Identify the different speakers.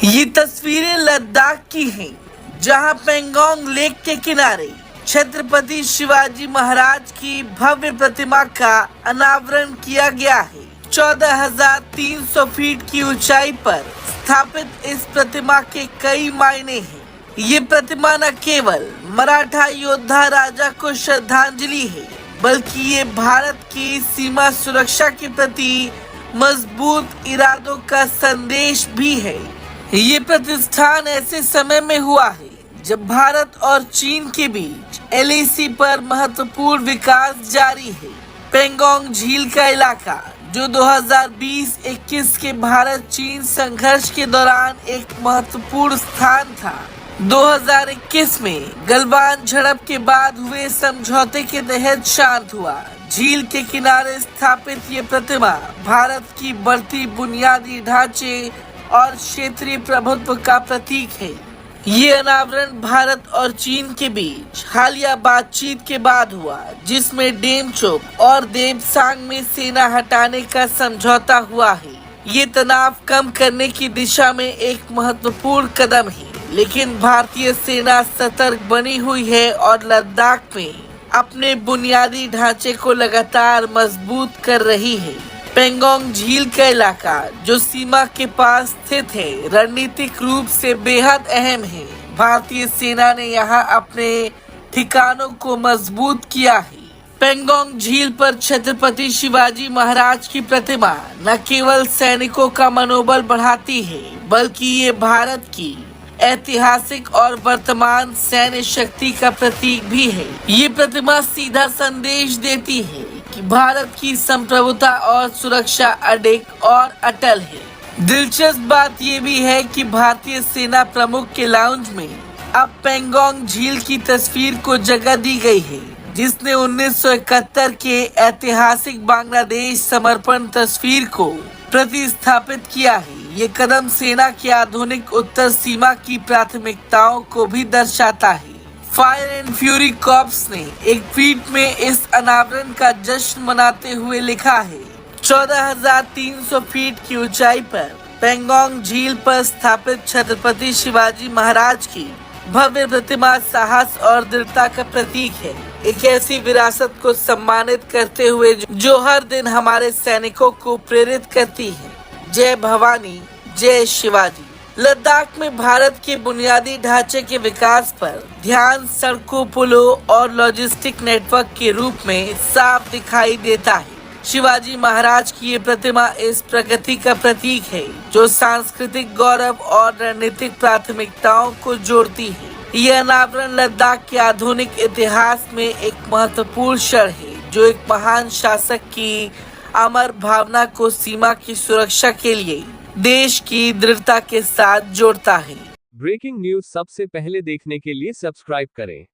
Speaker 1: ये तस्वीरें लद्दाख की हैं, जहां पेंगोंग लेक के किनारे छत्रपति शिवाजी महाराज की भव्य प्रतिमा का अनावरण किया गया है। 14,300 फीट की ऊंचाई पर स्थापित इस प्रतिमा के कई मायने हैं। ये प्रतिमा न केवल मराठा योद्धा राजा को श्रद्धांजलि है, बल्कि ये भारत की सीमा सुरक्षा के प्रति मजबूत इरादों का संदेश भी है। ये प्रतिष्ठान ऐसे समय में हुआ है जब भारत और चीन के बीच LAC पर महत्वपूर्ण विकास जारी है। पेंगोंग झील का इलाका, जो 2020-21 के भारत चीन संघर्ष के दौरान एक महत्वपूर्ण स्थान था, 2021 में गलवान झड़प के बाद हुए समझौते के तहत शांत हुआ। झील के किनारे स्थापित ये प्रतिमा भारत की बढ़ती बुनियादी ढांचे और क्षेत्रीय प्रभुत्व का प्रतीक है। ये अनावरण भारत और चीन के बीच हालिया बातचीत के बाद हुआ, जिसमें डेमचोक और देपसांग में सेना हटाने का समझौता हुआ है। ये तनाव कम करने की दिशा में एक महत्वपूर्ण कदम है, लेकिन भारतीय सेना सतर्क बनी हुई है और लद्दाख में अपने बुनियादी ढांचे को लगातार मजबूत कर रही है। पेंगोंग झील का इलाका, जो सीमा के पास स्थित है, रणनीतिक रूप से बेहद अहम है। भारतीय सेना ने यहाँ अपने ठिकानों को मजबूत किया है। पेंगोंग झील पर छत्रपति शिवाजी महाराज की प्रतिमा न केवल सैनिकों का मनोबल बढ़ाती है, बल्कि ये भारत की ऐतिहासिक और वर्तमान सैन्य शक्ति का प्रतीक भी है। ये प्रतिमा सीधा संदेश देती है कि भारत की संप्रभुता और सुरक्षा अडिग और अटल है। दिलचस्प बात ये भी है कि भारतीय सेना प्रमुख के लाउंज में अब पेंगोंग झील की तस्वीर को जगह दी गई है, जिसने 1971 के ऐतिहासिक बांग्लादेश समर्पण तस्वीर को प्रतिस्थापित किया है। ये कदम सेना की आधुनिक उत्तर सीमा की प्राथमिकताओं को भी दर्शाता है। फायर एंड फ्यूरी कॉर्प्स ने एक ट्वीट में इस अनावरण का जश्न मनाते हुए लिखा है, 14,300 फीट की ऊंचाई पर पेंगोंग झील पर स्थापित छत्रपति शिवाजी महाराज की भव्य प्रतिमा साहस और दृढ़ता का प्रतीक है। एक ऐसी विरासत को सम्मानित करते हुए जो हर दिन हमारे सैनिकों को प्रेरित करती है। जय भवानी, जय शिवाजी। लद्दाख में भारत के बुनियादी ढांचे के विकास पर ध्यान सड़कों, पुलों और लॉजिस्टिक नेटवर्क के रूप में साफ दिखाई देता है। शिवाजी महाराज की ये प्रतिमा इस प्रगति का प्रतीक है, जो सांस्कृतिक गौरव और रणनीतिक प्राथमिकताओं को जोड़ती है। यह अनावरण लद्दाख के आधुनिक इतिहास में एक महत्वपूर्ण क्षण है, जो एक महान शासक की अमर भावना को सीमा की सुरक्षा के लिए देश की दृढ़ता के साथ जोड़ता है।
Speaker 2: ब्रेकिंग न्यूज सबसे पहले देखने के लिए सब्सक्राइब करें।